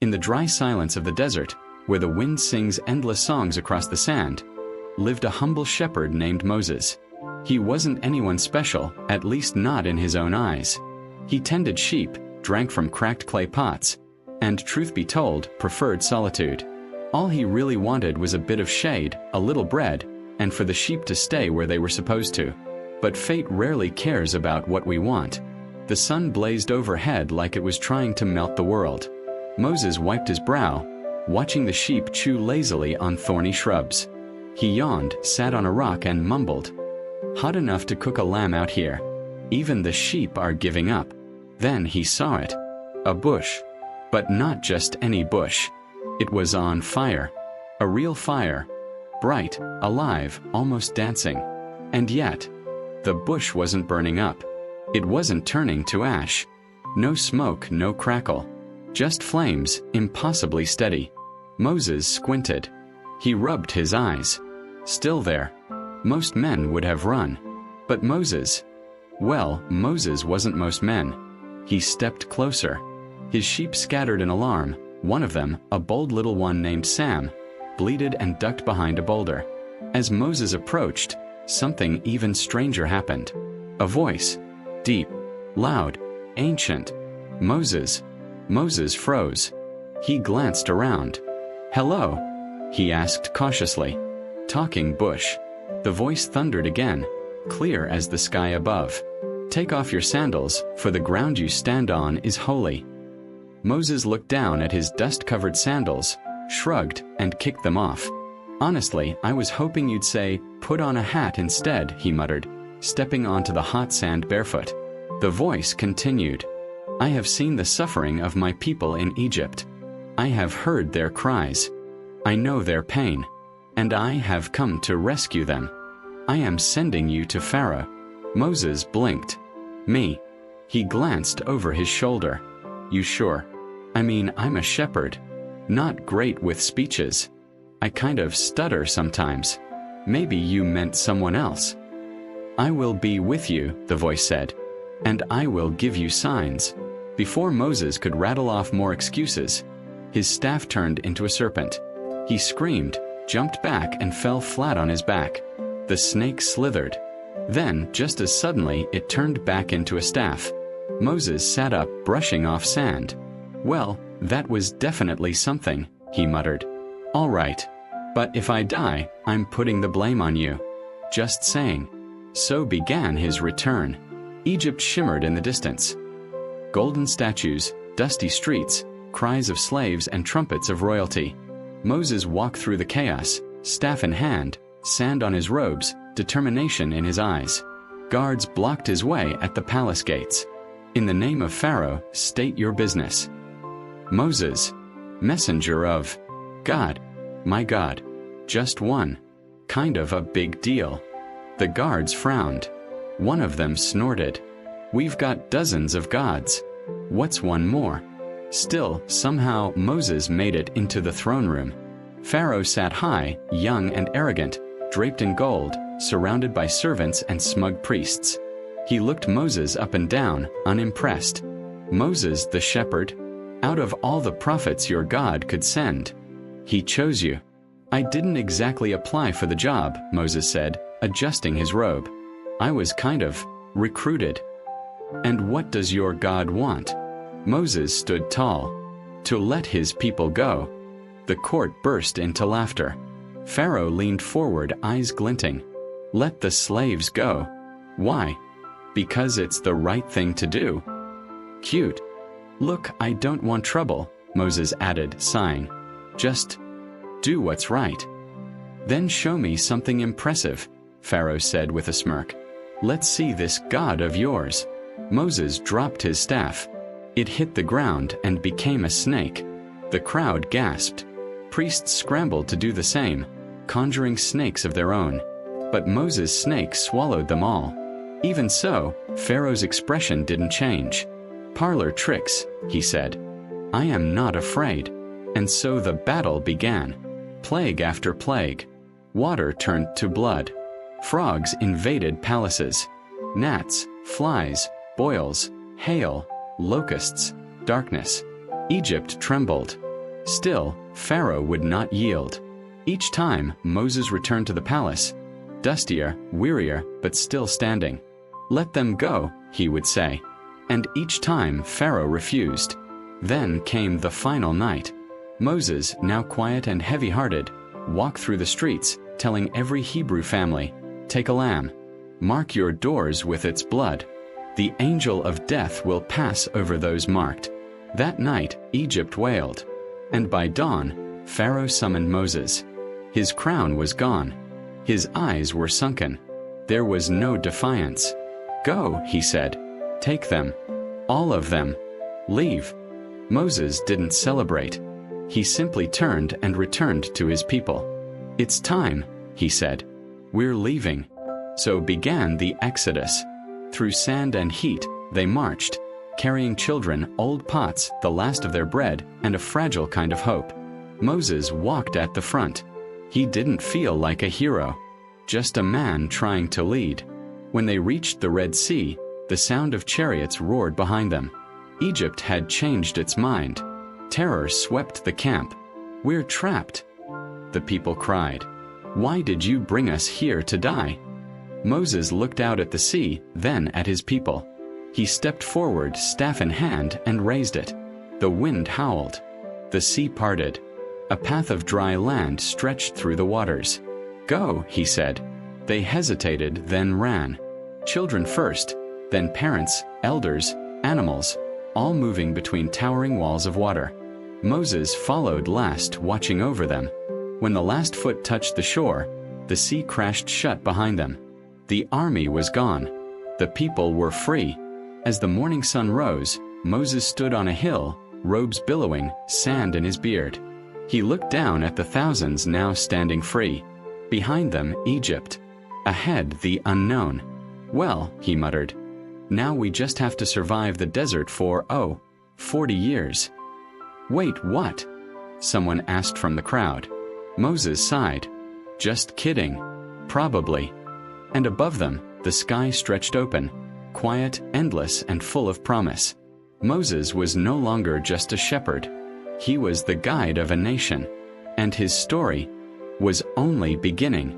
In the dry silence of the desert, where the wind sings endless songs across the sand, lived a humble shepherd named Moses. He wasn't anyone special, at least not in his own eyes. He tended sheep, drank from cracked clay pots, and, truth be told, preferred solitude. All he really wanted was a bit of shade, a little bread, and for the sheep to stay where they were supposed to. But fate rarely cares about what we want. The sun blazed overhead like it was trying to melt the world. Moses wiped his brow, watching the sheep chew lazily on thorny shrubs. He yawned, sat on a rock and mumbled, "Hot enough to cook a lamb out here. Even the sheep are giving up." Then he saw it. A bush. But not just any bush. It was on fire. A real fire. Bright, alive, almost dancing. And yet, the bush wasn't burning up. It wasn't turning to ash. No smoke, no crackle. Just flames, impossibly steady. Moses squinted. He rubbed his eyes. Still there. Most men would have run. But Moses... well, Moses wasn't most men. He stepped closer. His sheep scattered in alarm. One of them, a bold little one named Sam, bleated and ducked behind a boulder. As Moses approached, something even stranger happened. A voice. Deep. Loud. Ancient. Moses. Moses froze. He glanced around. "Hello?" he asked cautiously. "Talking bush." The voice thundered again, clear as the sky above. "Take off your sandals, for the ground you stand on is holy." Moses looked down at his dust-covered sandals, shrugged, and kicked them off. "Honestly, I was hoping you'd say, 'Put on a hat instead,'" he muttered, stepping onto the hot sand barefoot. The voice continued. "I have seen the suffering of my people in Egypt. I have heard their cries. I know their pain. And I have come to rescue them. I am sending you to Pharaoh." Moses blinked. "Me?" He glanced over his shoulder. "You sure? I mean, I'm a shepherd. Not great with speeches. I kind of stutter sometimes. Maybe you meant someone else." "I will be with you," the voice said. "And I will give you signs." Before Moses could rattle off more excuses, his staff turned into a serpent. He screamed, jumped back and fell flat on his back. The snake slithered. Then, just as suddenly, it turned back into a staff. Moses sat up, brushing off sand. "Well, that was definitely something," he muttered. "All right. But if I die, I'm putting the blame on you. Just saying." So began his return. Egypt shimmered in the distance. Golden statues, dusty streets, cries of slaves and trumpets of royalty. Moses walked through the chaos, staff in hand, sand on his robes, determination in his eyes. Guards blocked his way at the palace gates. "In the name of Pharaoh, state your business." Moses, messenger of God, my God, just one. Kind of a big deal. The guards frowned. One of them snorted. "We've got dozens of gods. What's one more?" Still, somehow, Moses made it into the throne room. Pharaoh sat high, young and arrogant, draped in gold, surrounded by servants and smug priests. He looked Moses up and down, unimpressed. "Moses the shepherd? Out of all the prophets your God could send, he chose you." "I didn't exactly apply for the job," Moses said, adjusting his robe. "I was kind of recruited." "And what does your God want?" Moses stood tall. "To let his people go." The court burst into laughter. Pharaoh leaned forward, eyes glinting. "Let the slaves go." "Why?" "Because it's the right thing to do." "Cute." "Look, I don't want trouble," Moses added, sighing. "Just do what's right." "Then show me something impressive," Pharaoh said with a smirk. "Let's see this God of yours." Moses dropped his staff. It hit the ground and became a snake. The crowd gasped. Priests scrambled to do the same, conjuring snakes of their own. But Moses' snake swallowed them all. Even so, Pharaoh's expression didn't change. "Parlor tricks," he said. "I am not afraid." And so the battle began. Plague after plague. Water turned to blood. Frogs invaded palaces. Gnats, flies, boils, hail, locusts, darkness. Egypt trembled. Still, Pharaoh would not yield. Each time, Moses returned to the palace, dustier, wearier, but still standing. "Let them go," he would say. And each time Pharaoh refused. Then came the final night. Moses, now quiet and heavy-hearted, walked through the streets, telling every Hebrew family, "Take a lamb. Mark your doors with its blood. The angel of death will pass over those marked." That night, Egypt wailed. And by dawn, Pharaoh summoned Moses. His crown was gone. His eyes were sunken. There was no defiance. "Go," he said. "Take them. All of them. Leave." Moses didn't celebrate. He simply turned and returned to his people. "It's time," he said. "We're leaving." So began the Exodus. Through sand and heat, they marched, carrying children, old pots, the last of their bread, and a fragile kind of hope. Moses walked at the front. He didn't feel like a hero, just a man trying to lead. When they reached the Red Sea, the sound of chariots roared behind them. Egypt had changed its mind. Terror swept the camp. "We're trapped," the people cried. "Why did you bring us here to die?" Moses looked out at the sea, then at his people. He stepped forward, staff in hand, and raised it. The wind howled. The sea parted. A path of dry land stretched through the waters. "Go," he said. They hesitated, then ran. Children first, then parents, elders, animals, all moving between towering walls of water. Moses followed last, watching over them. When the last foot touched the shore, the sea crashed shut behind them. The army was gone. The people were free. As the morning sun rose, Moses stood on a hill, robes billowing, sand in his beard. He looked down at the thousands now standing free. Behind them, Egypt. Ahead, the unknown. "Well," he muttered, "now we just have to survive the desert for, 40 years. "Wait, what?" someone asked from the crowd. Moses sighed. "Just kidding. Probably." And above them, the sky stretched open, quiet, endless, and full of promise. Moses was no longer just a shepherd. He was the guide of a nation. And his story was only beginning.